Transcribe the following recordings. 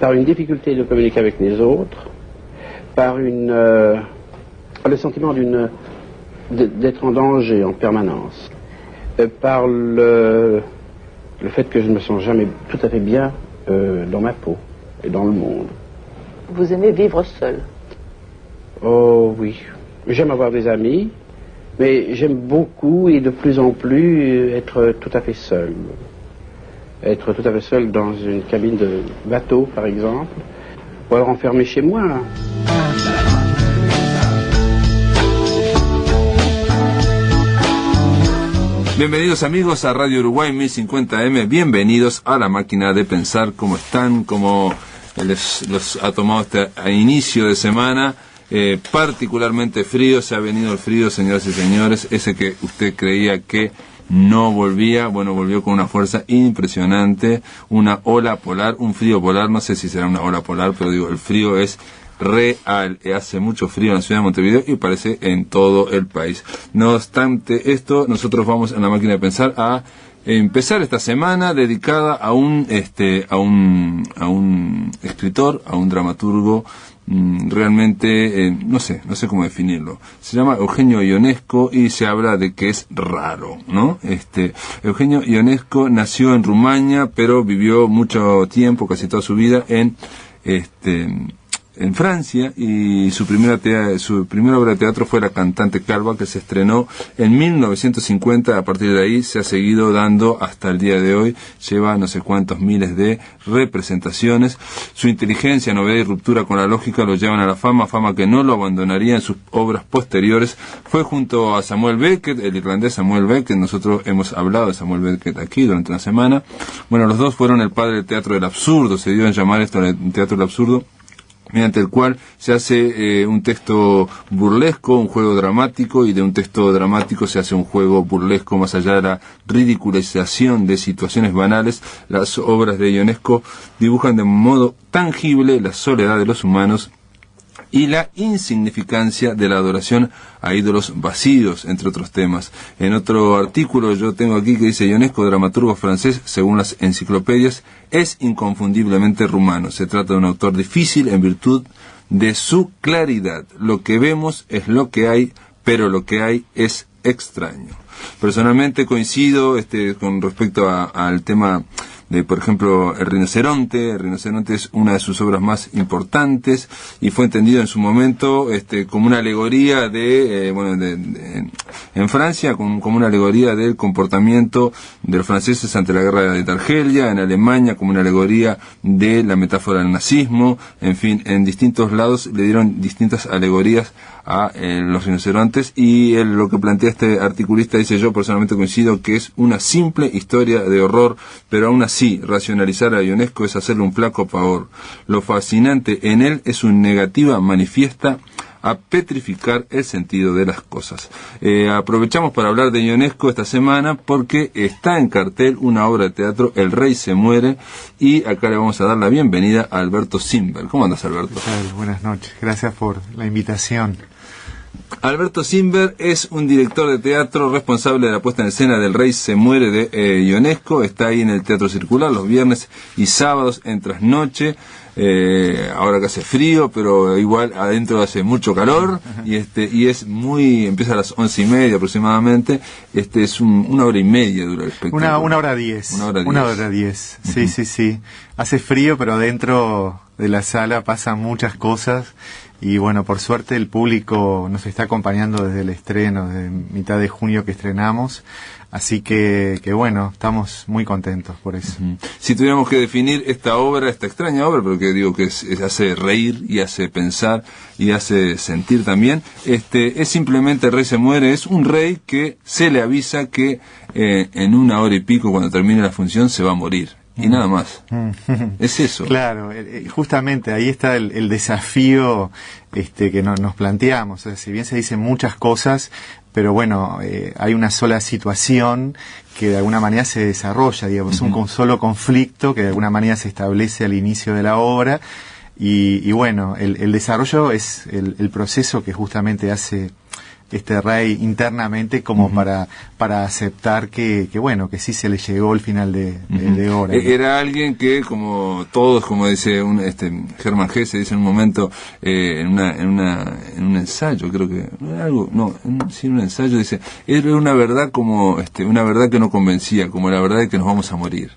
par une difficulté de communiquer avec les autres, par le sentiment d'être en danger en permanence, par le fait que je ne me sens jamais tout à fait bien dans ma peau et dans le monde. Vous aimez vivre seul? Oh oui, j'aime avoir des amis, mais j'aime beaucoup et de plus en plus être tout à fait seul. Être tout à fait seul dans une cabine de bateau, par exemple, ou alors enfermé chez moi. Bienvenidos amigos a Radio Uruguay 1050M, bienvenidos a la máquina de pensar. ¿Cómo están? ¿Cómo los ha tomado este inicio de semana? Particularmente frío, se ha venido el frío, señoras y señores, ese que usted creía que no volvía, bueno, volvió con una fuerza impresionante, una ola polar, un frío polar, no sé si será una ola polar, pero digo, el frío es real, hace mucho frío en la ciudad de Montevideo y parece en todo el país. No obstante esto, nosotros vamos en la máquina de pensar a empezar esta semana dedicada a un escritor, a un dramaturgo realmente, no sé cómo definirlo. Se llama Eugenio Ionesco y se habla de que es raro, ¿no? Eugenio Ionesco nació en Rumania, pero vivió mucho tiempo, casi toda su vida, en Francia, y su primera obra de teatro fue La cantante calva, que se estrenó en 1950. A partir de ahí se ha seguido dando hasta el día de hoy, lleva no sé cuántos miles de representaciones. Su inteligencia, novedad y ruptura con la lógica lo llevan a la fama que no lo abandonaría en sus obras posteriores. Fue junto a Samuel Beckett, el irlandés Samuel Beckett, nosotros hemos hablado de Samuel Beckett aquí durante una semana. Bueno, los dos fueron el padre del teatro del absurdo, se dio en llamar esto el teatro del absurdo, mediante el cual se hace un texto burlesco, un juego dramático, y de un texto dramático se hace un juego burlesco. Más allá de la ridiculización de situaciones banales, las obras de Ionesco dibujan de modo tangible la soledad de los humanos y la insignificancia de la adoración a ídolos vacíos, entre otros temas. En otro artículo yo tengo aquí que dice: Ionesco, dramaturgo francés, según las enciclopedias, es inconfundiblemente rumano. Se trata de un autor difícil en virtud de su claridad. Lo que vemos es lo que hay, pero lo que hay es extraño. Personalmente coincido con respecto al tema de, por ejemplo, El rinoceronte. El rinoceronte es una de sus obras más importantes y fue entendido en su momento como una alegoría en Francia, como una alegoría del comportamiento de los franceses ante la guerra de Argelia, en Alemania como una alegoría de la metáfora del nazismo. En fin, en distintos lados le dieron distintas alegorías a los rinocerontes, y lo que plantea este articulista, dice: yo personalmente coincido que es una simple historia de horror, pero aún así racionalizar a Ionesco es hacerle un flaco favor. Lo fascinante en él es su negativa manifiesta a petrificar el sentido de las cosas. Aprovechamos para hablar de Ionesco esta semana porque está en cartel una obra de teatro, El rey se muere, y acá le vamos a dar la bienvenida a Alberto Simberg. ¿Cómo andas, Alberto? ¿Qué tal? Buenas noches, gracias por la invitación. Alberto Simberg es un director de teatro responsable de la puesta en escena del Rey se muere de Ionesco. Está ahí en el Teatro Circular los viernes y sábados en trasnoche. Ahora que hace frío, pero igual adentro hace mucho calor, y es empieza a las 11:30 aproximadamente. Es una hora y media dura el espectáculo. Una hora 10. Una hora 10. Sí, sí. Hace frío, pero adentro de la sala pasan muchas cosas. Y bueno, por suerte el público nos está acompañando desde el estreno, desde mitad de junio que estrenamos. Así que bueno, estamos muy contentos por eso. Si tuviéramos que definir esta obra, esta extraña obra, porque digo que hace reír y hace pensar y hace sentir también, es simplemente El rey se muere. Es un rey que se le avisa que en una hora y pico, cuando termine la función, se va a morir. Y nada más. Es eso. Claro, justamente ahí está el desafío que nos planteamos. O sea, si bien se dicen muchas cosas, pero bueno, hay una sola situación que de alguna manera se desarrolla, digamos, un solo conflicto que de alguna manera se establece al inicio de la obra, y bueno, el desarrollo es el proceso que justamente hace este rey internamente como para aceptar que bueno, que sí se le llegó el final de hora, ¿no? Era alguien que, como todos, como dice Hermann Hesse, dice en un momento, en un ensayo, creo que en un ensayo, dice, era una verdad como una verdad que no convencía, como la verdad de que nos vamos a morir.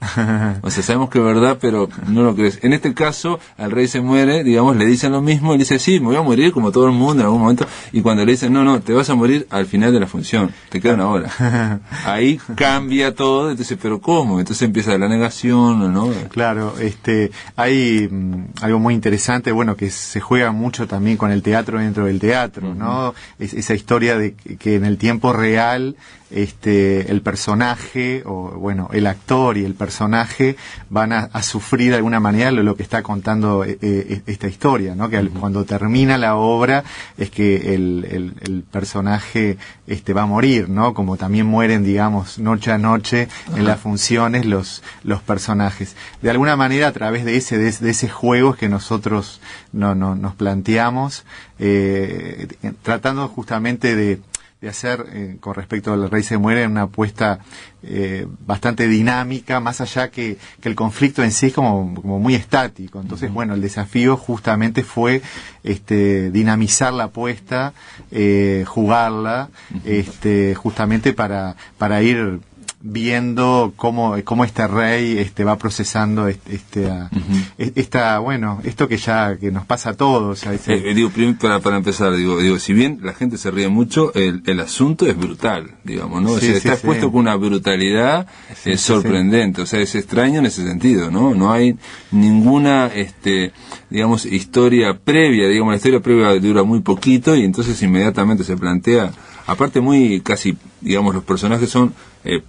O sea, sabemos que es verdad, pero no lo crees. En este caso, al rey se muere, digamos, le dicen lo mismo, él dice, sí, me voy a morir como todo el mundo en algún momento, y cuando le dicen, no, te vas a morir al final de la función, te queda una hora. Ahí cambia todo, entonces, pero ¿cómo? Entonces empieza la negación, ¿no? Claro, hay algo muy interesante, bueno, que se juega mucho también con el teatro dentro del teatro, ¿no? Esa historia de que en el tiempo real el personaje, o bueno, el actor y el personaje van a sufrir de alguna manera lo que está contando esta historia, ¿no? Que cuando termina la obra es que el personaje va a morir, ¿no? Como también mueren, digamos, noche a noche en las funciones los personajes. De alguna manera, a través de ese juego que nosotros nos planteamos, tratando justamente de hacer, con respecto al rey se muere, una apuesta bastante dinámica, más allá que el conflicto en sí es como muy estático. Entonces, bueno, el desafío justamente fue dinamizar la apuesta, jugarla, justamente para ir viendo cómo este rey va procesando esto que nos pasa a todos. Para empezar, digo, si bien la gente se ríe mucho, el asunto es brutal, digamos, ¿no? O sea, está expuesto con una brutalidad sorprendente, o sea, es extraño en ese sentido, ¿no? No hay ninguna, digamos, historia previa, digamos, la historia previa dura muy poquito y entonces inmediatamente se plantea, aparte muy casi, digamos, los personajes son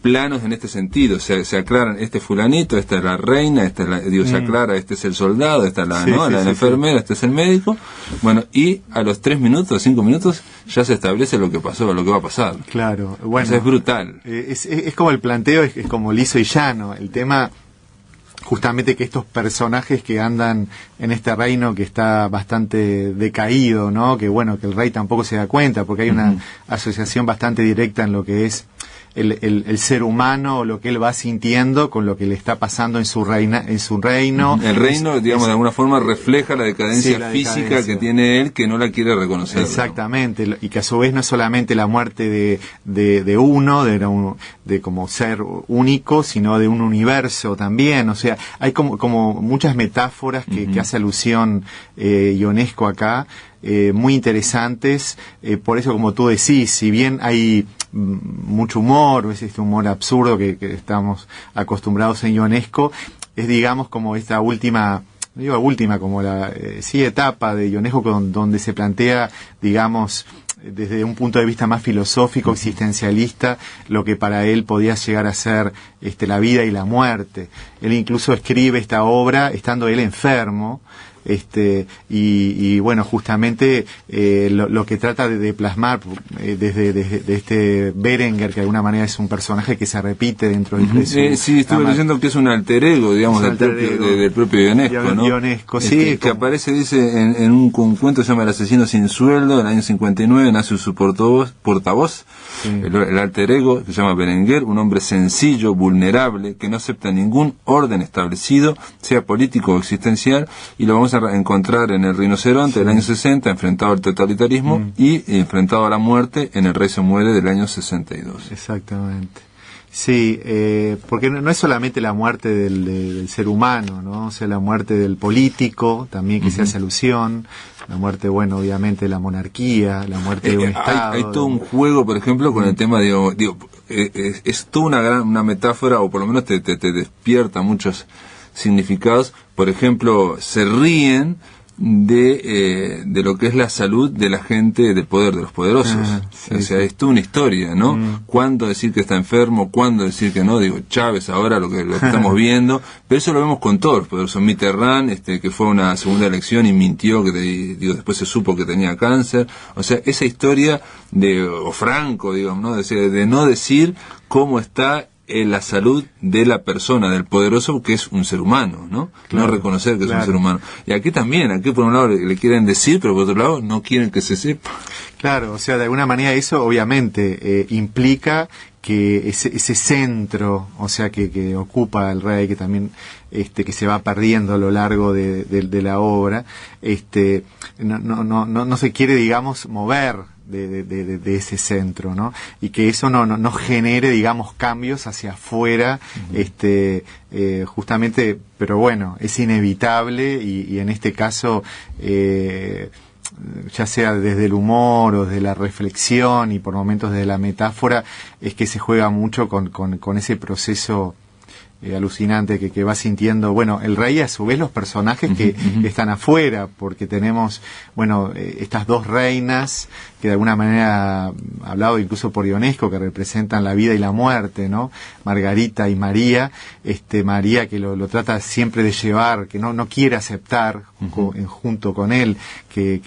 planos en este sentido, se aclaran, fulanito, esta es la reina, se aclara, este es el soldado, esta es la enfermera, este es el médico, bueno, y a los 3 minutos, 5 minutos, ya se establece lo que pasó, lo que va a pasar. Claro, bueno. O sea, es brutal. Es como el planteo, es como liso y llano, el tema justamente que estos personajes que andan en este reino que está bastante decaído, ¿no? Que bueno, que el rey tampoco se da cuenta, porque hay una asociación bastante directa en lo que es el ser humano, lo que él va sintiendo con lo que le está pasando en su reino. El reino, digamos, de alguna forma refleja la decadencia física que tiene él, que no la quiere reconocer. Exactamente, ¿no? Y que a su vez no es solamente la muerte de uno, de como ser único, sino de un universo también. O sea, hay como muchas metáforas que hace alusión Ionesco acá, muy interesantes. Por eso, como tú decís, si bien hay mucho humor, es este humor absurdo que estamos acostumbrados en Ionesco, es, digamos, como esta última, como la etapa de Ionesco donde se plantea, digamos, desde un punto de vista más filosófico, existencialista, lo que para él podía llegar a ser la vida y la muerte. Él incluso escribe esta obra estando él enfermo, y bueno, justamente lo que trata de plasmar desde Berenguer, que de alguna manera es un personaje que se repite dentro de su... estuve leyendo que es un alter ego, digamos, del propio Ionesco, ¿no? Ionesco, sí. Que aparece, dice, en un cuento que se llama El asesino sin sueldo, en el año 59, nace su portavoz, el alter ego, que se llama Berenguer, un hombre sencillo, vulnerable, que no acepta ningún orden establecido, sea político o existencial, y lo vamos a encontrar en El rinoceronte del año 60, enfrentado al totalitarismo, y enfrentado a la muerte en El rey se muere del año 62. Exactamente. Sí, porque no es solamente la muerte del ser humano, ¿no? O sea, la muerte del político, también que se hace alusión, la muerte, bueno, obviamente de la monarquía, la muerte de un Estado. Hay todo un juego, por ejemplo, con el tema, es toda una metáfora, o por lo menos te despierta muchos significados. Por ejemplo, se ríen de lo que es la salud de la gente del poder, de los poderosos. O sea, es toda una historia, ¿no? Cuándo decir que está enfermo, cuándo decir que no. Digo, Chávez ahora, lo que estamos viendo, pero eso lo vemos con todos los poderosos. Mitterrand, que fue una segunda elección y mintió, después se supo que tenía cáncer. O sea, esa historia o Franco, digamos, ¿no? De no decir cómo está la salud de la persona, del poderoso, que es un ser humano, ¿no? Claro, no reconocer que es un ser humano. Y aquí también, por un lado le quieren decir, pero por otro lado no quieren que se sepa. Claro, o sea, de alguna manera eso obviamente implica que ese centro, o sea, que ocupa el rey, que también que se va perdiendo a lo largo de la obra, no se quiere, digamos, mover de ese centro, ¿no? Y que eso no genere, digamos, cambios hacia afuera, justamente, pero bueno, es inevitable y en este caso, ya sea desde el humor o desde la reflexión y por momentos desde la metáfora, es que se juega mucho con ese proceso alucinante que va sintiendo, bueno, el rey y a su vez los personajes que están afuera, porque tenemos, bueno, estas dos reinas que de alguna manera, hablado incluso por Ionesco, que representan la vida y la muerte, ¿no? Margarita y María, María que lo trata siempre de llevar, que no quiere aceptar junto con él que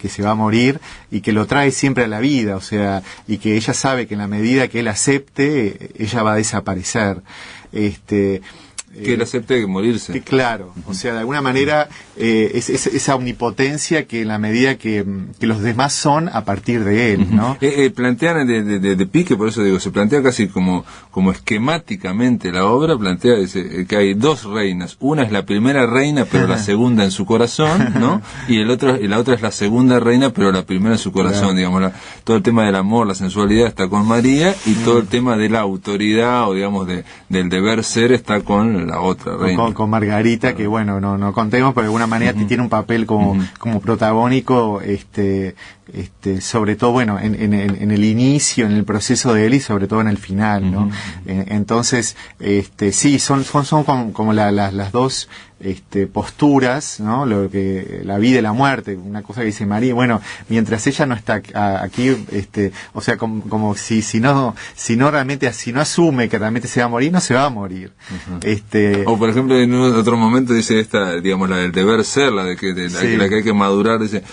se va a morir, y que lo trae siempre a la vida, o sea, y que ella sabe que en la medida que él acepte, ella va a desaparecer. Que él acepte morirse. Claro, o sea, de alguna manera es esa omnipotencia que en la medida que los demás son a partir de él, ¿no? Plantean de pique, por eso digo, se plantea casi como esquemáticamente la obra, plantea que hay dos reinas, una es la primera reina pero la segunda en su corazón, ¿no? Y la otra es la segunda reina pero la primera en su corazón, digamos, todo el tema del amor, la sensualidad está con María, y todo el tema de la autoridad o digamos del deber ser está con la otra reina. Con Margarita, que bueno, no contemos, pero de alguna manera tiene un papel como protagónico, sobre todo, bueno, en el inicio, en el proceso de él y sobre todo en el final, ¿no? Entonces, sí, son como las dos posturas, ¿no? Lo que la vida y la muerte, una cosa que dice María, bueno, mientras ella no está aquí, o sea, como si no realmente, si no asume que realmente se va a morir, no se va a morir. O por ejemplo, en otro momento dice esta, digamos, la del deber ser, la que hay que madurar, dice,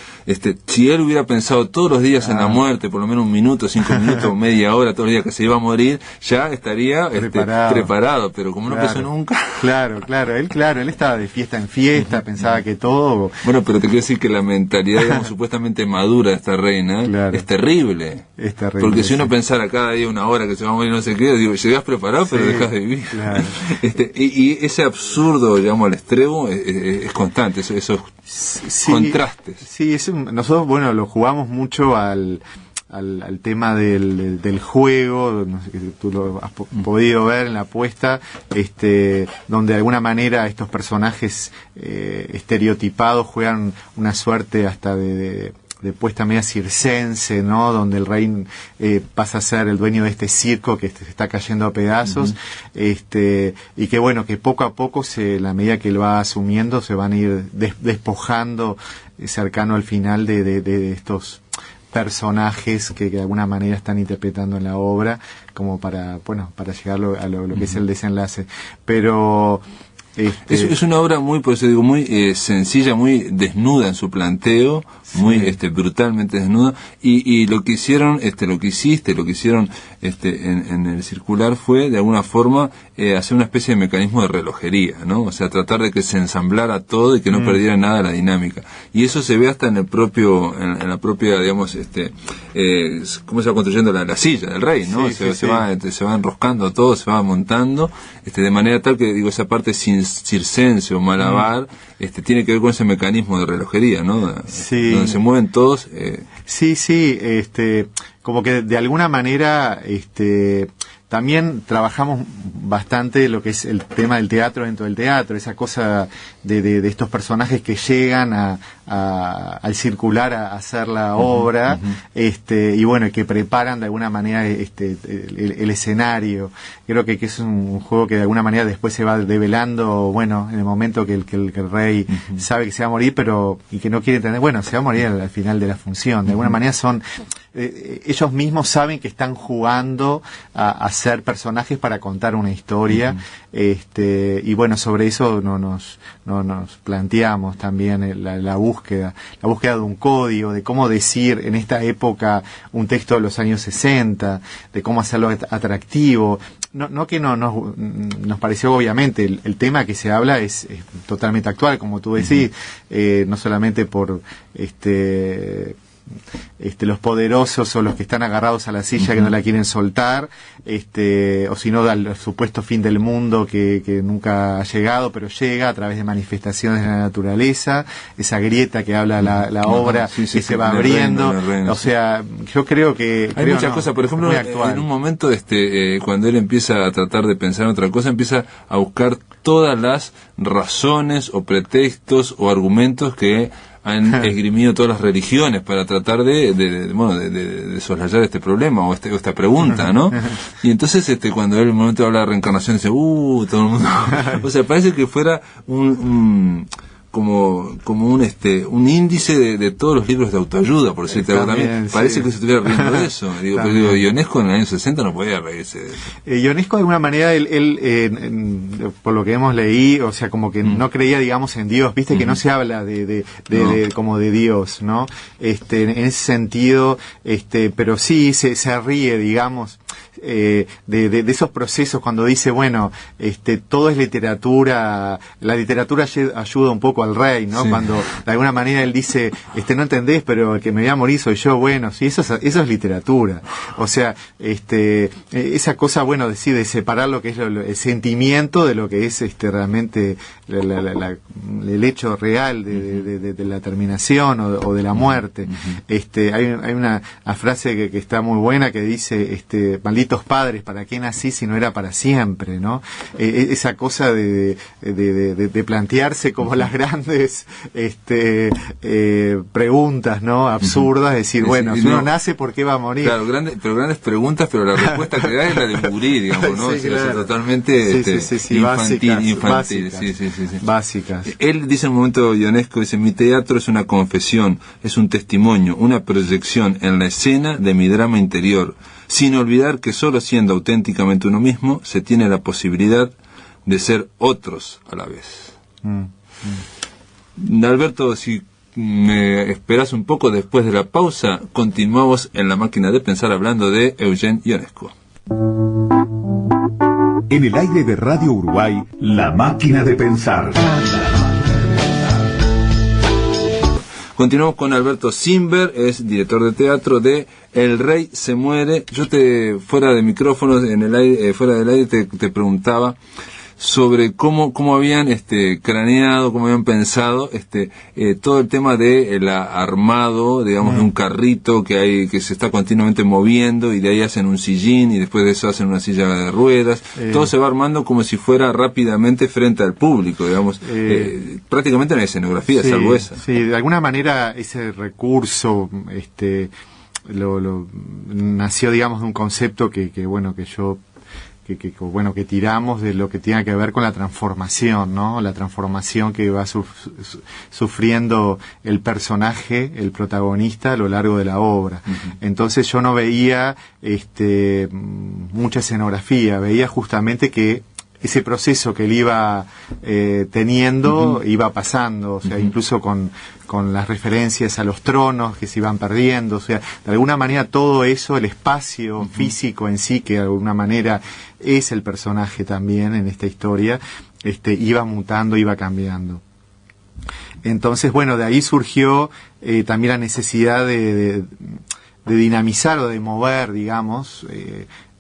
si él hubiera pensado todos los días en la muerte, por lo menos 1 minuto, 5 minutos, media hora, todos los días que se iba a morir, ya estaría preparado, pero como no pensó nunca. Claro, él estaba de fiesta en fiesta, pensaba que todo... Bueno, pero te quiero decir que la mentalidad, digamos, supuestamente madura de esta reina, es terrible. Es terrible. Porque si uno pensara cada día 1 hora que se va a morir no sé qué, digo, llegás preparado, pero dejás de vivir. Claro. Y ese absurdo, digamos, al extremo, es constante, esos contrastes. Sí, nosotros, bueno, lo jugamos mucho al tema del juego, no sé, que tú lo has podido ver en la apuesta, donde de alguna manera estos personajes estereotipados juegan una suerte hasta de puesta media circense, ¿no? Donde el rey pasa a ser el dueño de este circo que se está cayendo a pedazos, y que bueno, que poco a poco, la medida que él va asumiendo, se van a ir despojando cercano al final de estos personajes que de alguna manera están interpretando en la obra, como para llegar a lo que es el desenlace. Pero es una obra muy, por eso digo, muy sencilla, muy desnuda en su planteo, muy brutalmente desnuda, y lo que hicieron, lo que hicieron en el circular fue de alguna forma hacer una especie de mecanismo de relojería, ¿no? O sea, tratar de que se ensamblara todo y que no perdiera nada la dinámica. Y eso se ve hasta en la propia, digamos, cómo se va construyendo la silla del rey, ¿no? Se va enroscando todo, se va montando, de manera tal que, digo, esa parte circense o malabar, tiene que ver con ese mecanismo de relojería, ¿no? Donde se mueven todos. Como que de alguna manera, también trabajamos bastante lo que es el tema del teatro dentro del teatro, esa cosa de estos personajes que llegan al circular a hacer la obra, y bueno, que preparan de alguna manera el escenario. Creo que es un juego que de alguna manera después se va develando, bueno, en el momento que el rey sabe que se va a morir, y que no quiere entender, bueno, se va a morir al final de la función. De alguna manera ellos mismos saben que están jugando a ser personajes para contar una historia, y bueno, sobre eso nos planteamos también la búsqueda de un código, de cómo decir en esta época un texto de los años 60, de cómo hacerlo atractivo. No que nos pareció, obviamente, el tema que se habla es totalmente actual, como tú decís, no solamente por los poderosos o los que están agarrados a la silla que no la quieren soltar, o si no, al supuesto fin del mundo que nunca ha llegado, pero llega a través de manifestaciones de la naturaleza, esa grieta que habla la obra, que se va abriendo, o sea, yo creo que... Hay muchas cosas, por ejemplo, en un momento, cuando él empieza a tratar de pensar en otra cosa, empieza a buscar todas las razones o pretextos o argumentos que han esgrimido todas las religiones para tratar de soslayar este problema o esta pregunta, ¿no? Y entonces cuando él en un momento habla de reencarnación dice, todo el mundo, o sea, parece que fuera como un índice de todos los libros de autoayuda, por decirte algo también. Parece que se estuviera riendo de eso. Pero Ionesco en el año 60 no podía reírse de eso. Ionesco de alguna manera, él por lo que hemos leído, o sea, como que no creía, digamos, en Dios, viste que no se habla como de Dios, ¿no? En ese sentido, pero sí se ríe, digamos, de esos procesos cuando dice, bueno, todo es literatura, la literatura ayuda un poco al rey, ¿no? Sí. Cuando de alguna manera él dice, no entendés, pero el que me voy a morir soy yo, bueno, sí, eso es literatura. O sea, esa cosa, bueno, de separar lo que es el sentimiento de lo que es realmente el hecho real de la terminación o de la muerte. Hay una frase que está muy buena que dice, malditos padres, ¿para qué nací si no era para siempre, no? Esa cosa de plantearse como las grandes preguntas, ¿no? Absurdas, decir, bueno, si uno nace, ¿por qué va a morir? Claro, grandes preguntas, pero la respuesta que da es la de morir, digamos, ¿no? Sí, claro. Totalmente infantil. Básicas. Él dice en un momento, Ionesco, dice, mi teatro es una confesión, es un testimonio, una proyección en la escena de mi drama interior, sin olvidar que solo siendo auténticamente uno mismo se tiene la posibilidad de ser otros a la vez. Alberto, si me esperas un poco después de la pausa, continuamos en La Máquina de Pensar hablando de Eugene Ionesco. En el aire de Radio Uruguay, La Máquina de Pensar. Continuamos con Alberto Simber, es director de teatro de El Rey se muere. Yo fuera de micrófonos, en el aire, fuera del aire, te preguntaba sobre cómo habían craneado, cómo habían pensado todo el tema de el armado, digamos, de un carrito que se está continuamente moviendo, y de ahí hacen un sillín y después de eso hacen una silla de ruedas. Todo se va armando como si fuera rápidamente frente al público, digamos. Prácticamente no hay escenografía, salvo esa. Sí, de alguna manera ese recurso nació, digamos, de un concepto que tiramos de lo que tiene que ver con la transformación, ¿no? La transformación que va sufriendo el personaje, el protagonista, a lo largo de la obra. Entonces yo no veía mucha escenografía, veía justamente que ese proceso que él iba teniendo iba pasando, o sea, incluso con las referencias a los tronos que se iban perdiendo, o sea, de alguna manera todo eso, el espacio físico en sí, que de alguna manera es el personaje también en esta historia, iba mutando, iba cambiando. Entonces, bueno, de ahí surgió también la necesidad de dinamizar o de mover, digamos,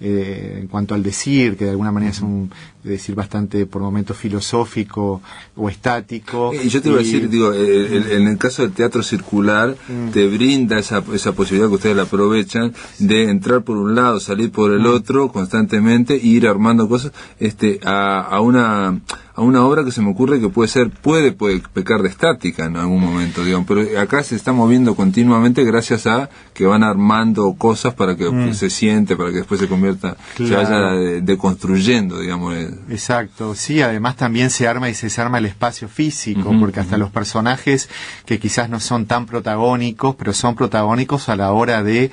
en cuanto al decir, que de alguna manera es un decir bastante por momentos filosófico o estático. Y yo te iba a decir, en el caso del teatro circular, te brinda esa posibilidad que ustedes la aprovechan de entrar por un lado, salir por el otro constantemente, e ir armando cosas a una obra que se me ocurre que puede pecar de estática en algún momento, digamos, pero acá se está moviendo continuamente gracias a que van armando cosas para que se siente, para que después se convierta, se vaya deconstruyendo, digamos. Exacto, sí, además también se arma y se desarma el espacio físico, porque hasta los personajes que quizás no son tan protagónicos, pero son protagónicos a la hora de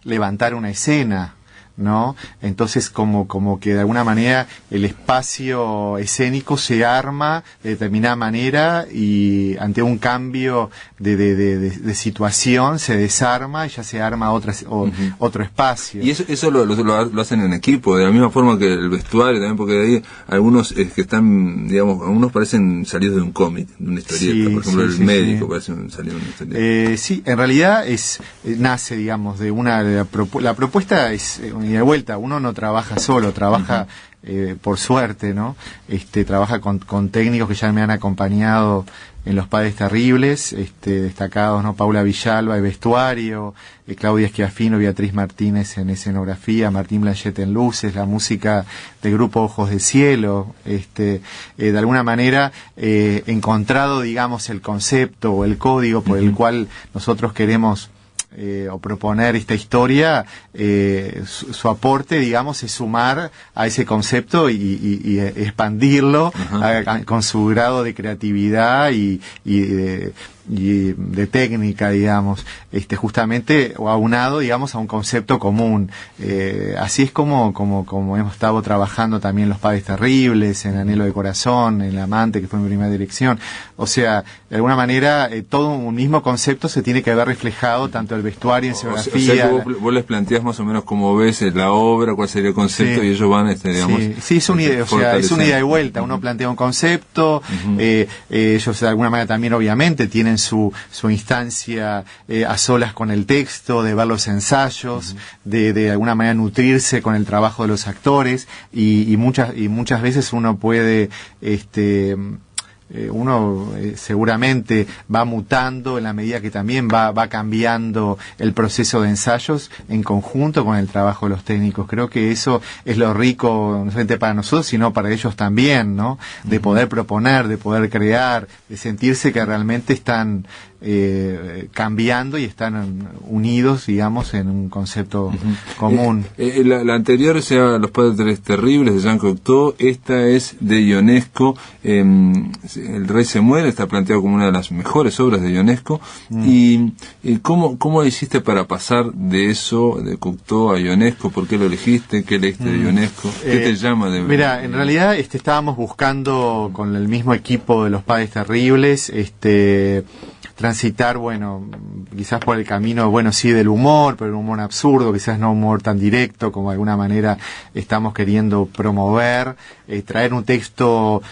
levantar una escena. ¿no? Entonces como que de alguna manera el espacio escénico se arma de determinada manera y ante un cambio de situación se desarma y ya se arma otro espacio. Y eso lo hacen en equipo, de la misma forma que el vestuario también, porque de ahí algunos que están, digamos, algunos parecen salidos de un cómic, de una historieta, por ejemplo el médico parece salido de una historieta. Sí, en realidad nace, digamos, la propuesta es y de vuelta, uno no trabaja solo, trabaja por suerte, ¿no? Trabaja con técnicos que ya me han acompañado en Los Padres Terribles, destacados, ¿no? Paula Villalba en vestuario, Claudia Schiaffino, Beatriz Martínez en escenografía, Martín Blanchet en luces, la música del grupo Ojos de Cielo, de alguna manera encontrado, digamos, el concepto o el código por el cual nosotros queremos o proponer esta historia, su aporte, digamos, es sumar a ese concepto y expandirlo con su grado de creatividad y de técnica, digamos, justamente o aunado, digamos, a un concepto común. Así es como hemos estado trabajando también Los Padres Terribles, en Anhelo de Corazón, en La Amante, que fue mi primera dirección. O sea, de alguna manera, todo un mismo concepto se tiene que ver reflejado tanto el vestuario, en escenografía. O sea que vos les planteás más o menos cómo ves la obra, cuál sería el concepto, y ellos van, digamos... Sí, es una idea, o sea, es una ida y vuelta. Uno plantea un concepto, ellos de alguna manera también, obviamente, tienen su instancia a solas con el texto, de ver los ensayos, de alguna manera nutrirse con el trabajo de los actores, y muchas veces uno puede seguramente va mutando en la medida que también va cambiando el proceso de ensayos en conjunto con el trabajo de los técnicos. Creo que eso es lo rico, no solamente para nosotros, sino para ellos también, ¿no? De poder proponer, de poder crear, de sentirse que realmente están cambiando y están unidos, digamos, en un concepto común. La anterior, o sea, Los Padres Terribles de Jean Cocteau, esta es de Ionesco. El Rey se muere, está planteado como una de las mejores obras de Ionesco. Y ¿cómo hiciste para pasar de eso, de Cocteau, a Ionesco? ¿Por qué lo elegiste? ¿Qué leíste de Ionesco? ¿Qué te llama de...? Mira, en realidad estábamos buscando con el mismo equipo de Los Padres Terribles, transitar, bueno, quizás por el camino, bueno, sí, del humor, pero un humor absurdo, quizás no un humor tan directo como de alguna manera estamos queriendo promover, traer un texto,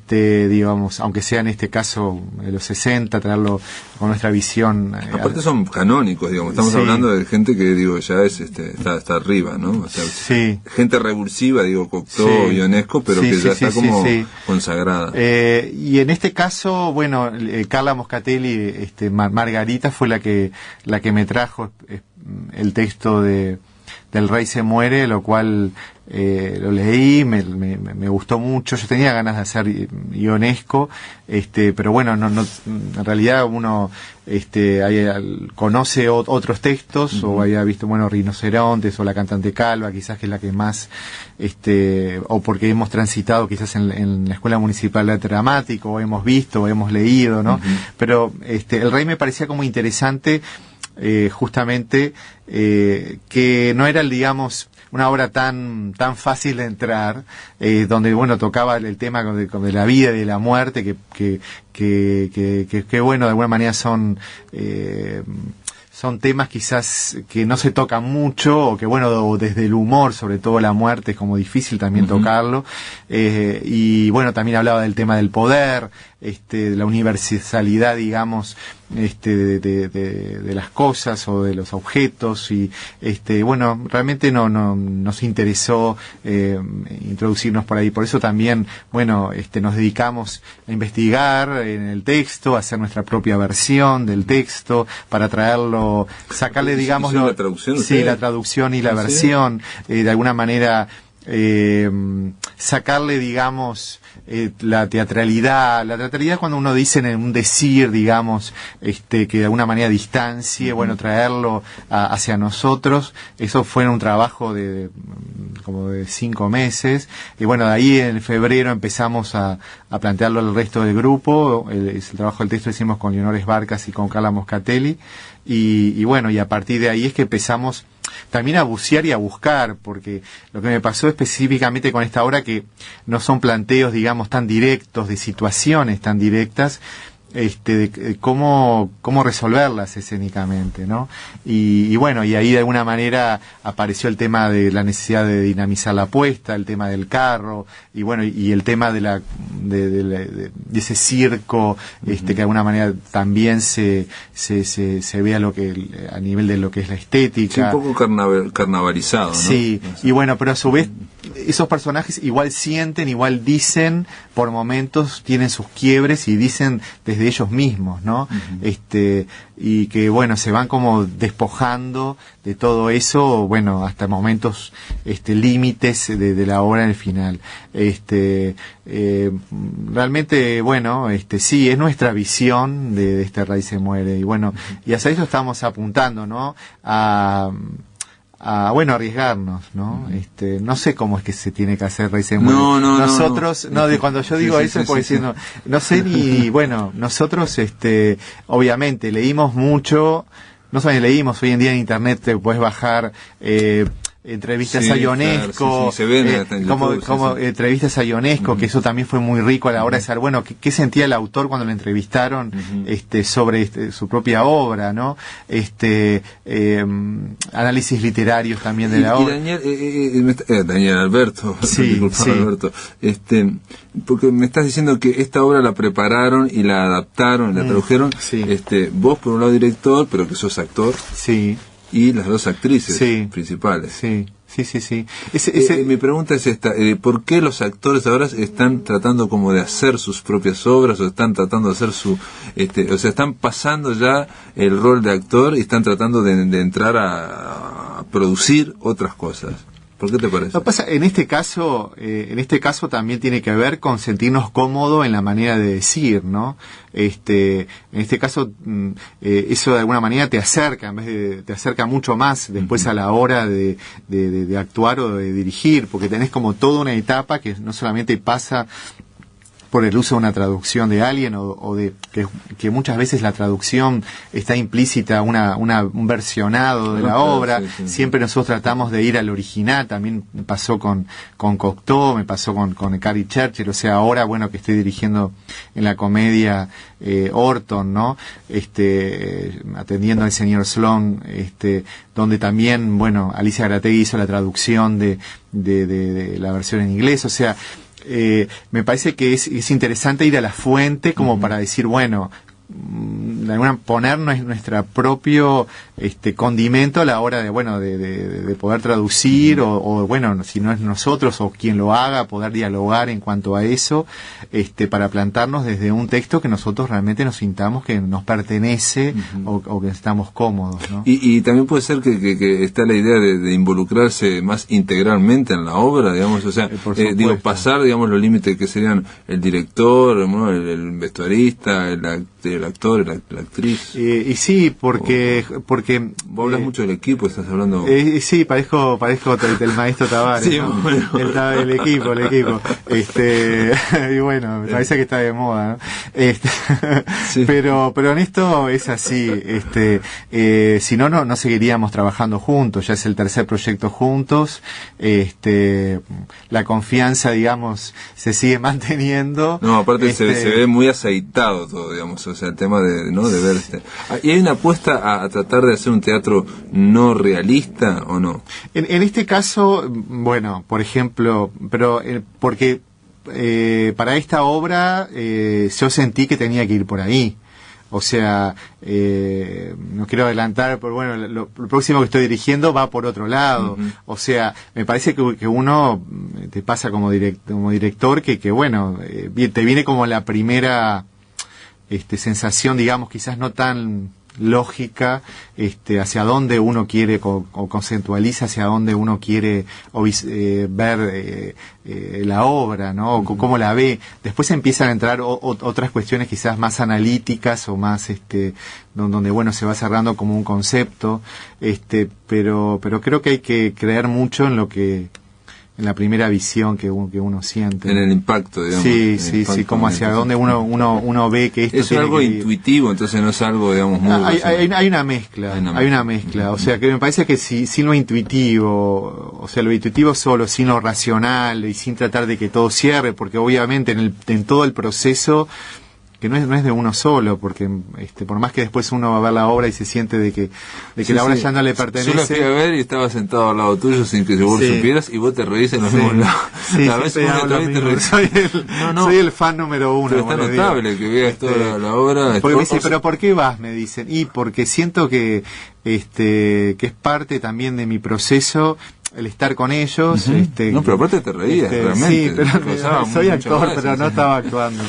digamos, aunque sea en este caso de los 60, traerlo con nuestra visión. Aparte son canónicos, digamos, estamos hablando de gente que, digo, ya es está arriba, ¿no? O sea, gente revulsiva, digo, Cocteau, Ionesco, pero que ya está como consagrada. Y en este caso, bueno, Carla Moscatelli, Margarita fue la que me trajo el texto del Rey se muere, lo cual lo leí, me gustó mucho. Yo tenía ganas de hacer Ionesco, pero bueno, no, en realidad uno conoce otros textos, o había visto, bueno, Rinocerontes o La Cantante Calva, quizás que es la que más, o porque hemos transitado quizás en la Escuela Municipal de Arte Dramático, o hemos visto, o hemos leído, ¿no? Pero el Rey me parecía como interesante, justamente, que no era digamos, una obra tan fácil de entrar, donde, bueno, tocaba el tema de la vida y de la muerte, que bueno, de alguna manera son temas quizás que no se tocan mucho, o que, bueno, desde el humor, sobre todo la muerte, es como difícil también tocarlo, y bueno, también hablaba del tema del poder, de la universalidad, digamos, de las cosas o de los objetos, y bueno, realmente no nos interesó introducirnos por ahí. Por eso también, bueno, nos dedicamos a investigar en el texto, a hacer nuestra propia versión del texto, para traerlo, sacarle, digamos, la traducción, la traducción y la versión, de alguna manera sacarle, digamos, la teatralidad cuando uno dice en un decir, digamos, que de alguna manera distancie, bueno, traerlo hacia nosotros. Eso fue un trabajo como de 5 meses, y bueno, de ahí en febrero empezamos a plantearlo al resto del grupo. El trabajo del texto lo hicimos con Leonores Barcas y con Carla Moscatelli, y bueno, y a partir de ahí es que empezamos también a bucear y a buscar, porque lo que me pasó específicamente con esta obra, que no son planteos, digamos, tan directos, de situaciones tan directas, de cómo resolverlas escénicamente, ¿no? Y bueno, y ahí de alguna manera apareció el tema de la necesidad de dinamizar la apuesta, el tema del carro, y bueno, y el tema de ese circo, que de alguna manera también se vea lo que a nivel de lo que es la estética. Sí, un poco carnavalizado, ¿no? Sí, y bueno, pero a su vez esos personajes igual sienten, igual dicen, por momentos tienen sus quiebres y dicen desde ellos mismos, ¿no? Y que bueno, se van como despojando de todo eso, bueno, hasta momentos límites de la obra en el final. Realmente, bueno, sí, es nuestra visión de este Ray se muere, y bueno, y hacia eso estamos apuntando, ¿no? Bueno, arriesgarnos, ¿no? No sé cómo es que se tiene que hacer Ray se muere. Nosotros, cuando yo digo eso, porque si no sé ni, bueno, nosotros, obviamente, leímos mucho, no solamente leímos, hoy en día en internet te puedes bajar, entrevistas a Ionesco, como entrevistas a Ionesco, que eso también fue muy rico a la hora de saber, bueno, qué sentía el autor cuando lo entrevistaron sobre su propia obra, ¿no? Análisis literarios también de la obra. Y Daniel Alberto, sí. Alberto, porque me estás diciendo que esta obra la prepararon y la adaptaron, la tradujeron, sí. Vos por un lado director, pero que sos actor. Sí. Y las dos actrices principales. Sí. Mi pregunta es esta, ¿por qué los actores ahora están tratando como de hacer sus propias obras, o están tratando de hacer o sea, están pasando ya el rol de actor y están tratando de entrar a producir otras cosas? ¿Por qué te parece? Lo que pasa, en este caso también tiene que ver con sentirnos cómodos en la manera de decir, ¿no? En este caso, eso de alguna manera te acerca, te acerca mucho más después a la hora de actuar o de dirigir, porque tenés como toda una etapa que no solamente pasa por el uso de una traducción de alguien o de que muchas veces la traducción está implícita un versionado de la obra. Sí. Siempre nosotros tratamos de ir al original. También me pasó con Cocteau, me pasó con Carrie Churchill. O sea, ahora, bueno, que estoy dirigiendo en la comedia Orton, ¿no? Atendiendo al señor Sloan, donde también, bueno, Alicia Garategui hizo la traducción de la versión en inglés. O sea, me parece que es interesante ir a la fuente como para decir, bueno, de alguna ponernos nuestro propio condimento a la hora de poder traducir o bueno, si no es nosotros o quien lo haga, poder dialogar en cuanto a eso, para plantarnos desde un texto que nosotros realmente nos sintamos que nos pertenece o que estamos cómodos, ¿no? Y también puede ser que está la idea de involucrarse más integralmente en la obra, digamos, o sea, pasar, digamos, los límites que serían el director, ¿no? el vestuarista, el actor, la actriz. Y sí, porque vos hablas mucho del equipo, estás hablando. Sí, parezco el maestro Tavares, sí, ¿no? Bueno. El equipo. Y bueno, me parece que está de moda, ¿no? Sí. Pero en esto es así, si no seguiríamos trabajando juntos. Ya es el tercer proyecto juntos. La confianza, digamos, se sigue manteniendo. No, aparte se ve muy aceitado todo, digamos, o sea, el tema de ver ¿Y hay una apuesta a tratar de hacer un teatro no realista o no? En este caso, bueno, por ejemplo, pero porque para esta obra yo sentí que tenía que ir por ahí. O sea, no quiero adelantar, pero bueno, lo próximo que estoy dirigiendo va por otro lado. O sea, me parece que uno te pasa como director que bueno, te viene como la primera sensación, digamos, quizás no tan lógica, hacia dónde uno quiere o conceptualiza hacia dónde uno quiere ver la obra, ¿no? O cómo la ve. Después empiezan a entrar otras cuestiones quizás más analíticas o más donde bueno, se va cerrando como un concepto, pero creo que hay que creer mucho en lo que la primera visión que uno siente. En el impacto, digamos. Sí, como hacia donde uno ve que esto es algo intuitivo, entonces no es algo, digamos, muy... Hay una mezcla, o sea, que me parece que sin lo intuitivo, o sea, lo intuitivo solo, sin lo racional y sin tratar de que todo cierre, porque obviamente en todo el proceso, que no es de uno solo, porque por más que después uno va a ver la obra y se siente de que la obra ya no le pertenece. Yo la fui a ver y estaba sentado al lado tuyo sin que vos supieras, y vos te reís en los mismos lados. A veces soy el fan número uno. Pero está notable que veas toda la obra. Porque me dice, pero ¿por qué vas? Me dicen. Y porque siento que es parte también de mi proceso el estar con ellos. No, pero aparte te reías, realmente. Sí, pero soy actor, pero no estaba actuando.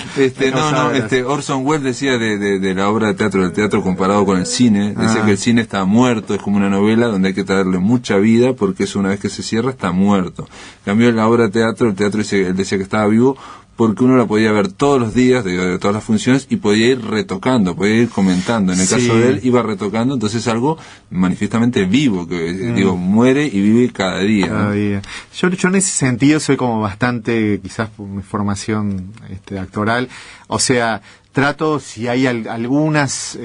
Orson Welles decía de la obra de teatro, del teatro comparado con el cine, decía que el cine está muerto, es como una novela donde hay que traerle mucha vida, porque eso una vez que se cierra está muerto. En cambio, en la obra de teatro, él decía que estaba vivo, porque uno la podía ver todos los días, de todas las funciones, y podía ir retocando, podía ir comentando. En el caso de él, iba retocando, entonces es algo manifiestamente vivo, que muere y vive cada día. Cada día. Yo en ese sentido soy como bastante, quizás por mi formación actoral, o sea, trato, si hay algunas,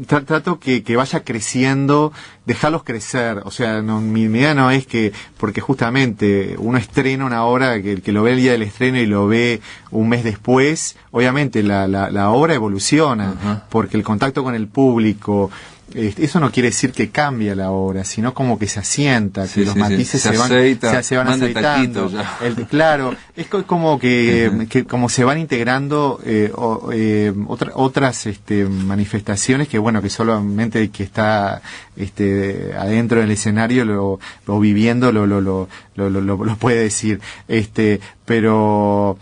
trato que vaya creciendo, dejarlos crecer, o sea, mi idea no es que, porque justamente uno estrena una obra, que lo ve el día del estreno y lo ve un mes después, obviamente la obra evoluciona, porque el contacto con el público, eso no quiere decir que cambia la obra, sino como que se asienta, que los matices se van aceitando. Claro, es como que como se van integrando otras manifestaciones que bueno, que solamente el que está adentro del escenario lo viviendo lo puede decir, pero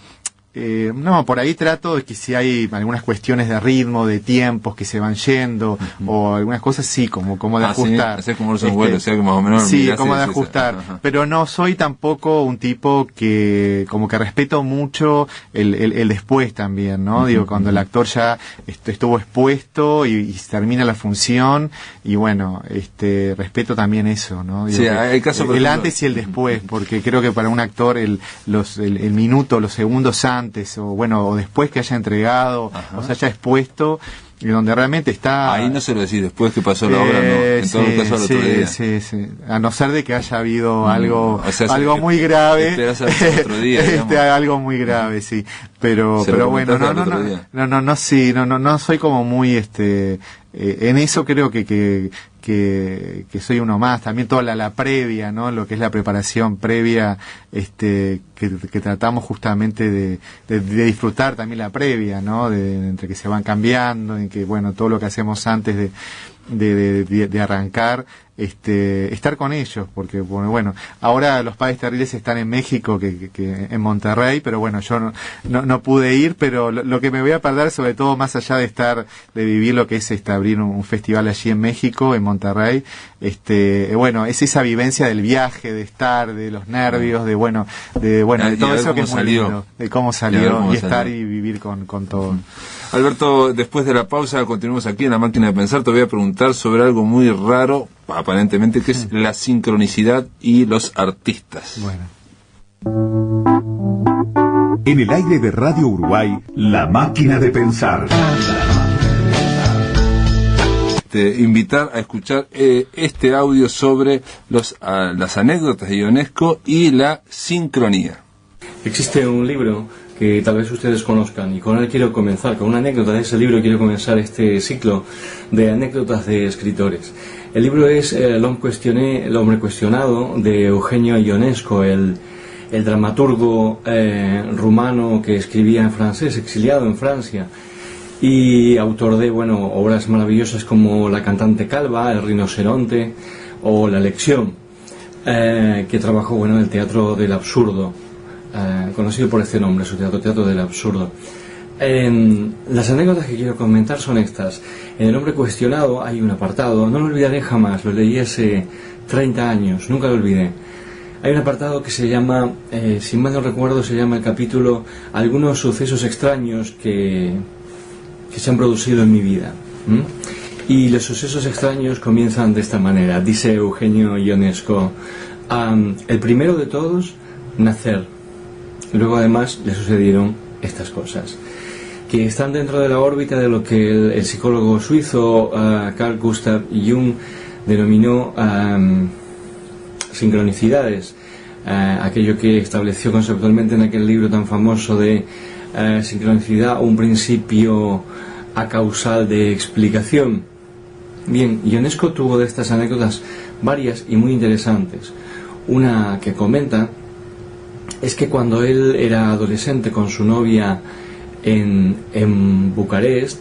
no, por ahí trato de que si hay algunas cuestiones de ritmo, de tiempos que se van yendo, o algunas cosas sí, como de ajustar. Sí, como Orson Welles, o sea, que más o menos sí, como de ajustar. Pero no soy tampoco un tipo que como que respeto mucho el después también, ¿no? Digo, cuando el actor ya estuvo expuesto y termina la función, y bueno, respeto también eso, ¿no? Digo, sí, hay caso, el antes y el después, porque creo que para un actor el minuto, los segundos antes, o después que haya entregado, o se haya expuesto, y donde realmente está... Ahí no se lo decís, después que pasó la obra, no, en todo caso al otro día. Sí, a no ser de que haya habido algo muy grave, esperás al otro día, algo muy grave, sí, pero bueno, no soy como muy, en eso creo que soy uno más, también toda la previa, ¿no? Lo que es la preparación previa, que tratamos justamente de disfrutar también la previa, ¿no? Entre que se van cambiando, en que, bueno, todo lo que hacemos antes de arrancar, estar con ellos, porque bueno, ahora los Padres Terribles están en México, que en Monterrey, pero bueno, yo no pude ir, pero lo que me voy a perder, sobre todo más allá de vivir lo que es abrir un festival allí en México, en Monterrey, bueno, es esa vivencia del viaje, de estar, de los nervios, de todo eso que es muy lindo, de cómo salió y estar y vivir con todo. Alberto, después de la pausa continuamos aquí en La Máquina de Pensar. Te voy a preguntar sobre algo muy raro, aparentemente, que es la sincronicidad y los artistas. Bueno. En el aire de Radio Uruguay, La Máquina de Pensar. Invitar a escuchar este audio sobre las anécdotas de Ionesco y la sincronía. Existe un libro que tal vez ustedes conozcan, y con él quiero comenzar, con una anécdota de ese libro quiero comenzar este ciclo de anécdotas de escritores. El libro es El hombre cuestionado, de Eugenio Ionesco, el dramaturgo rumano que escribía en francés, exiliado en Francia, y autor de obras maravillosas como La cantante calva, El rinoceronte o La lección, que trabajó en el teatro del absurdo, conocido por este nombre, su teatro del absurdo. Las anécdotas que quiero comentar son estas. En El hombre cuestionado hay un apartado, no lo olvidaré jamás, lo leí hace 30 años, nunca lo olvidé. Hay un apartado que se llama, si mal no recuerdo, se llama el capítulo Algunos sucesos extraños que se han producido en mi vida. Y los sucesos extraños comienzan de esta manera. Dice Eugenio Ionesco: el primero de todos nacer. Luego además le sucedieron estas cosas, que están dentro de la órbita de lo que el psicólogo suizo Carl Gustav Jung denominó sincronicidades, aquello que estableció conceptualmente en aquel libro tan famoso de sincronicidad, un principio acausal de explicación. Bien, Ionesco tuvo de estas anécdotas varias y muy interesantes. Una que comenta es que cuando él era adolescente con su novia en Bucarest,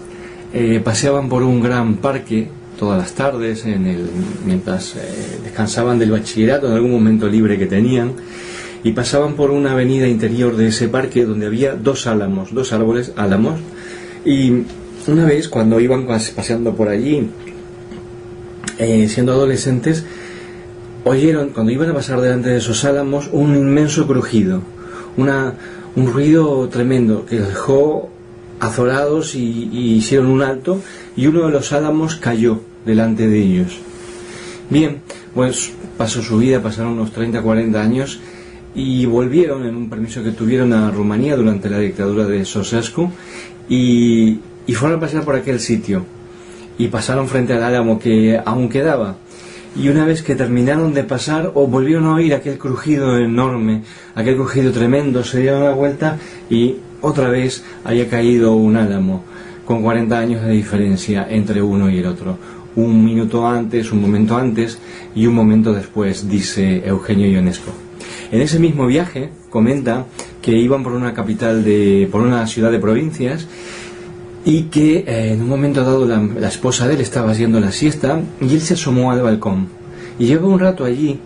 paseaban por un gran parque todas las tardes mientras descansaban del bachillerato, en algún momento libre que tenían, y pasaban por una avenida interior de ese parque donde había dos árboles álamos, y una vez cuando iban paseando por allí, siendo adolescentes, oyeron, cuando iban a pasar delante de esos álamos, un inmenso crujido, un ruido tremendo que los dejó azorados y hicieron un alto, y uno de los álamos cayó delante de ellos. Bien, pues pasó su vida, pasaron unos 30-40 años y volvieron en un permiso que tuvieron a Rumanía durante la dictadura de Ceausescu y fueron a pasear por aquel sitio y pasaron frente al álamo que aún quedaba. Y una vez que terminaron de pasar, volvieron a oír aquel crujido enorme, aquel crujido tremendo, se dieron la vuelta y otra vez había caído un álamo, con 40 años de diferencia entre uno y el otro. Un minuto antes, un momento antes y un momento después, dice Eugenio Ionesco. En ese mismo viaje, comenta que iban por una por una ciudad de provincias, y que en un momento dado la esposa de él estaba haciendo la siesta y él se asomó al balcón y llevó un rato allí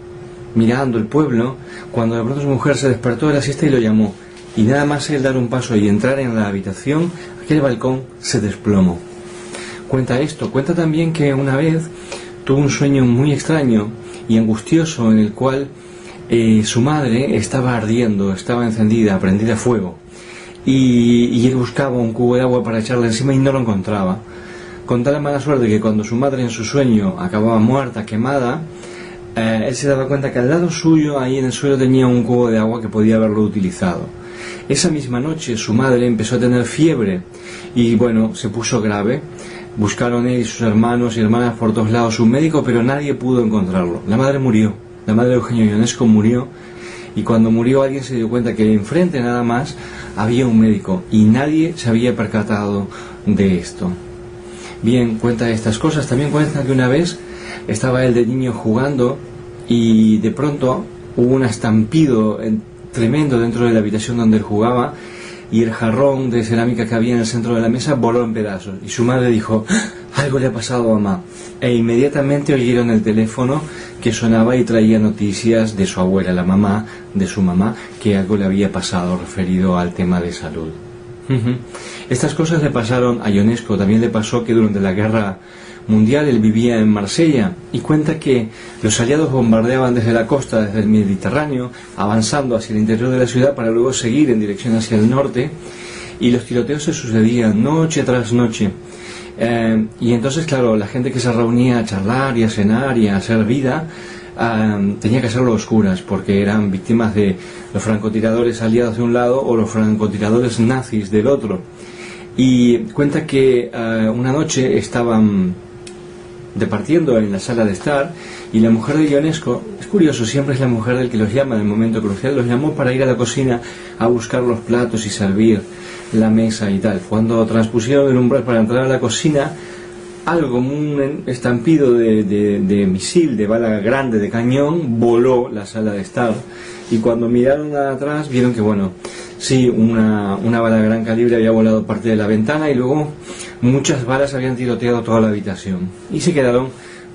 mirando el pueblo, cuando de pronto su mujer se despertó de la siesta y lo llamó, y nada más él dar un paso y entrar en la habitación, aquel balcón se desplomó. Cuenta esto, cuenta también que una vez tuvo un sueño muy extraño y angustioso en el cual su madre estaba ardiendo, estaba encendida, prendida a fuego. Y él buscaba un cubo de agua para echarle encima y no lo encontraba, con tal mala suerte que cuando su madre en su sueño acababa muerta, quemada, él se daba cuenta que al lado suyo, ahí en el suelo, tenía un cubo de agua que podía haberlo utilizado. Esa misma noche su madre empezó a tener fiebre y bueno, se puso grave. Buscaron él y sus hermanos y hermanas por todos lados un médico, pero nadie pudo encontrarlo. La madre murió, la madre de Eugenio Ionesco murió. Y cuando murió alguien se dio cuenta que enfrente nada más había un médico y nadie se había percatado de esto. Bien, cuenta estas cosas. También cuenta que una vez estaba él de niño jugando y de pronto hubo un estampido tremendo dentro de la habitación donde él jugaba y el jarrón de cerámica que había en el centro de la mesa voló en pedazos y su madre dijo: algo le ha pasado a mamá, e inmediatamente oyeron el teléfono que sonaba y traía noticias de su abuela, la mamá de su mamá, que algo le había pasado referido al tema de salud. Estas cosas le pasaron a Ionesco. También le pasó que durante la guerra mundial él vivía en Marsella y cuenta que los aliados bombardeaban desde la costa, desde el Mediterráneo, avanzando hacia el interior de la ciudad para luego seguir en dirección hacia el norte, y los tiroteos se sucedían noche tras noche. Y entonces, claro, la gente que se reunía a charlar y a cenar y a hacer vida tenía que hacerlo a oscuras, porque eran víctimas de los francotiradores aliados de un lado o los francotiradores nazis del otro. Y cuenta que una noche estaban departiendo en la sala de estar y la mujer de Ionesco, es curioso, siempre es la mujer del que los llama en el momento crucial, los llamó para ir a la cocina a buscar los platos y servir la mesa y tal. Cuando transpusieron el umbral para entrar a la cocina, algo como un estampido de misil, de bala grande, de cañón, voló la sala de estar. Y cuando miraron atrás vieron que, bueno, sí, una bala de gran calibre había volado parte de la ventana y luego muchas balas habían tiroteado toda la habitación. Y se quedaron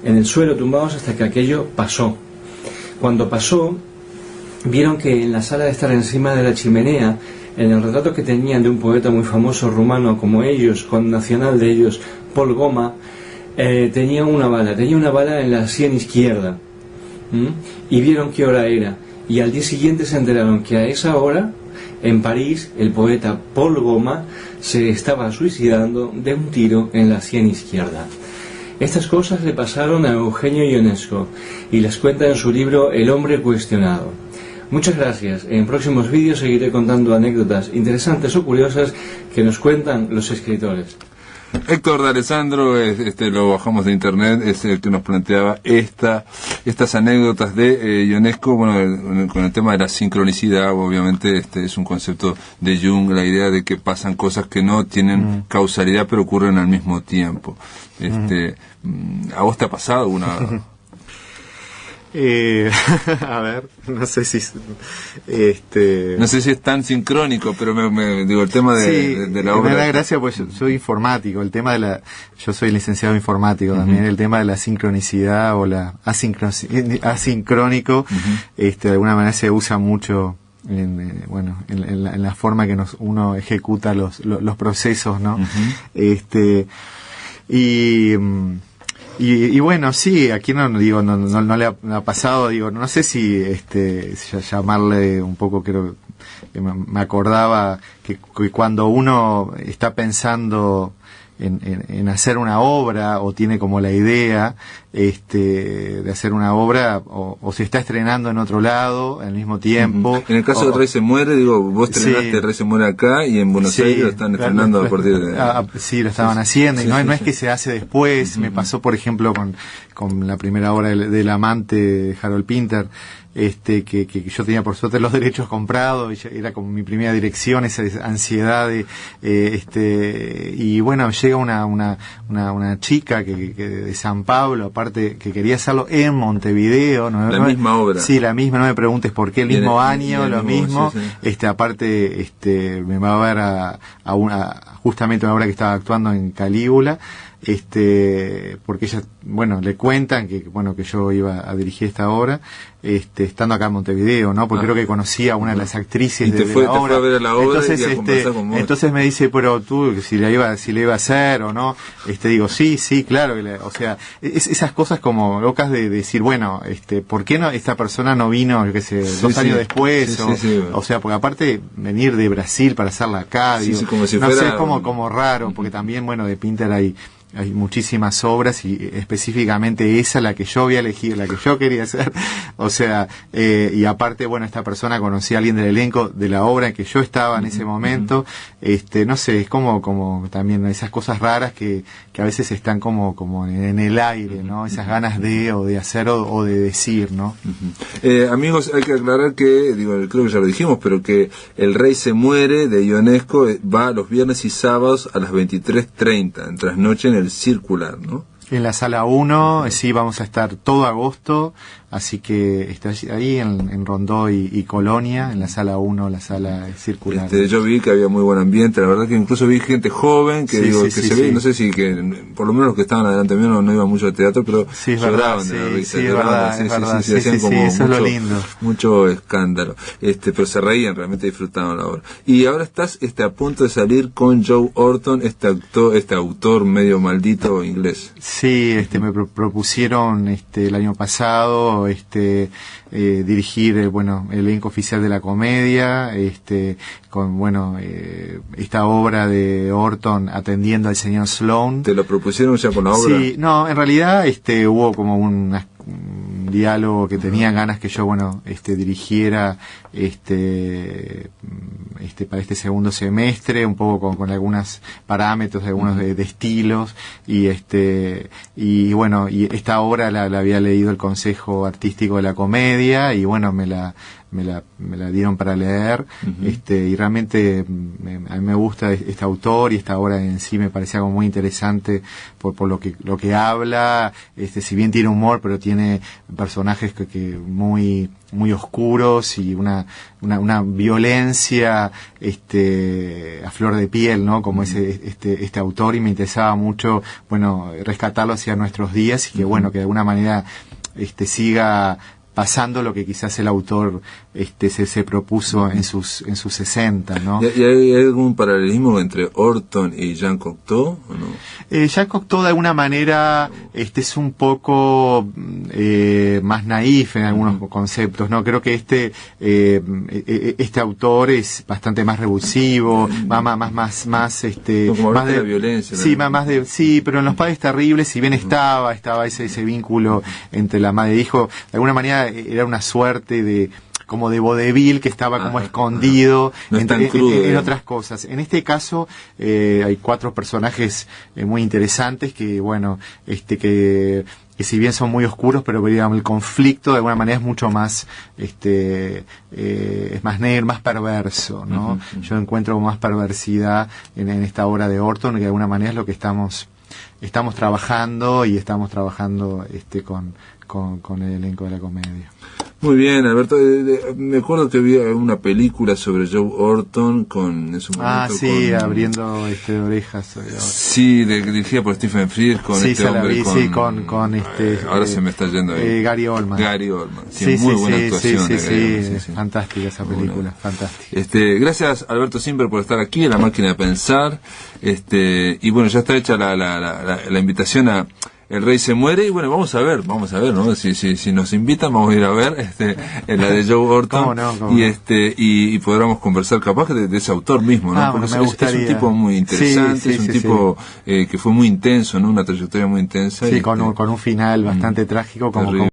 en el suelo tumbados hasta que aquello pasó. Cuando pasó, vieron que en la sala de estar, encima de la chimenea, en el retrato que tenían de un poeta muy famoso rumano como ellos, con nacional de ellos, Paul Goma, tenía una bala en la sien izquierda. Y vieron qué hora era. Y al día siguiente se enteraron que a esa hora, en París, el poeta Paul Goma se estaba suicidando de un tiro en la sien izquierda. Estas cosas le pasaron a Eugenio Ionesco y las cuenta en su libro El hombre cuestionado. Muchas gracias. En próximos vídeos seguiré contando anécdotas interesantes o curiosas que nos cuentan los escritores. Héctor de Alessandro, lo bajamos de internet, es el que nos planteaba estas anécdotas de Ionesco, bueno, con el tema de la sincronicidad. Obviamente es un concepto de Jung, la idea de que pasan cosas que no tienen causalidad pero ocurren al mismo tiempo. ¿A vos te ha pasado una? A ver, no sé si no sé si es tan sincrónico, pero digo, el tema de la obra. Me da gracia, pues yo soy informático, yo soy licenciado informático también, el tema de la sincronicidad o la asincrónico, de alguna manera se usa mucho en la forma que uno ejecuta los procesos, ¿no? Y bueno, sí, aquí no le ha pasado, no sé si llamarle un poco, creo que me acordaba que cuando uno está pensando en hacer una obra o tiene como la idea de hacer una obra o se está estrenando en otro lado al mismo tiempo. En el caso de Rey se muere, vos estrenaste Rey se muere acá y en Buenos Aires lo están estrenando a partir de... Sí, lo estaban haciendo y no es que se hace después. Me pasó, por ejemplo, con la primera obra del amante de Harold Pinter, que yo tenía por suerte los derechos comprados y era como mi primera dirección, esa ansiedad y bueno, llega una chica que de San Pablo, aparte, que quería hacerlo en Montevideo, misma obra. Sí, la misma, no me preguntes por qué, el mismo año, lo mismo, sí. Aparte me va a ver justamente una obra que estaba actuando en Calígula, porque ella, le cuentan que yo iba a dirigir esta obra, estando acá en Montevideo, ¿no? Porque creo que conocía a una de las actrices de la obra. Fue a ver a la obra entonces me dice, pero tú, si le iba a hacer o no, digo, sí, claro, o sea, esas cosas como locas de decir, bueno, ¿por qué no esta persona no vino, yo qué sé, 2 años después? O sea, porque aparte venir de Brasil para hacerla acá, como si no fuera... sé, es como raro, porque también, de Pinter hay muchísimas obras y específicamente esa la que yo había elegido, la que yo quería hacer, o sea, y aparte, esta persona conocía a alguien del elenco de la obra en que yo estaba en ese momento, no sé, es como también esas cosas raras que a veces están como en el aire, ¿no? Esas ganas de hacer o de decir, ¿no? Amigos, hay que aclarar que, creo que ya lo dijimos, pero que El Rey se muere de Ionesco va los viernes y sábados a las 23:30, en trasnoche en el Circular, ¿no? En la sala 1, sí, vamos a estar todo agosto, así que está ahí en Rondó y Colonia, en la sala 1, la sala Circular. Yo vi que había muy buen ambiente, la verdad que incluso vi gente joven que se ve, no sé si que por lo menos los que estaban adelante mío no iban mucho al teatro, pero lloraban de la risa, hacían como eso es lo lindo. Mucho escándalo, pero se reían, realmente disfrutaban la obra. Y ahora estás a punto de salir con Joe Orton, este autor medio maldito inglés. Sí, me propusieron el año pasado dirigir el elenco oficial de la comedia, con esta obra de Orton atendiendo al señor Sloane. ¿Te lo propusieron ya con la obra? Sí, no, en realidad hubo como un diálogo que tenían ganas que yo dirigiera para este segundo semestre, un poco con algunos parámetros, algunos de estilos, y esta obra la había leído el Consejo Artístico de la Comedia y me la dieron para leer, y realmente a mí me gusta este autor y esta obra en sí me parecía como muy interesante por lo que habla, si bien tiene humor, pero tiene personajes que muy muy oscuros y una violencia a flor de piel, ¿no? Como este autor, y me interesaba mucho rescatarlo hacia nuestros días y que que de alguna manera siga pasando lo que quizás el autor se propuso en sus 60, ¿no? ¿Y hay algún paralelismo entre Orton y Jean Cocteau, o no? Jean Cocteau de alguna manera es un poco más naif en algunos conceptos, ¿no? Creo que este autor es bastante más revulsivo, más como más de la violencia, sí, ¿no? sí, pero en Los Padres Terribles, si bien estaba ese vínculo entre la madre e hijo, de alguna manera era una suerte de como de vodevil que estaba como escondido no es tan crudo, en otras cosas. En este caso hay 4 personajes muy interesantes que, bueno, que si bien son muy oscuros, pero digamos, el conflicto de alguna manera es mucho más es más negro, más perverso, ¿no? Yo encuentro más perversidad en esta obra de Orton, que de alguna manera es lo que estamos trabajando, y estamos trabajando con el elenco de la comedia. Muy bien, Alberto. Me acuerdo que vi una película sobre Joe Orton en su momento. Sí, abriendo orejas. Sí, dirigida por Stephen Frears con este hombre. Ahora se me está yendo ahí. Gary Oldman. Sí, muy buena actuación. Sí. Fantástica esa película, fantástica. Gracias, Alberto Simper, por estar aquí en La Máquina de Pensar. Y bueno, ya está hecha la invitación a El Rey se muere, y bueno, vamos a ver, ¿no? Si nos invitan, vamos a ir a ver la de Joe Orton. ¿Cómo no? Y podremos conversar capaz de ese autor mismo, ¿no? Porque es un tipo muy interesante, es un tipo que fue muy intenso, ¿no? Una trayectoria muy intensa. Sí, con un final bastante trágico, como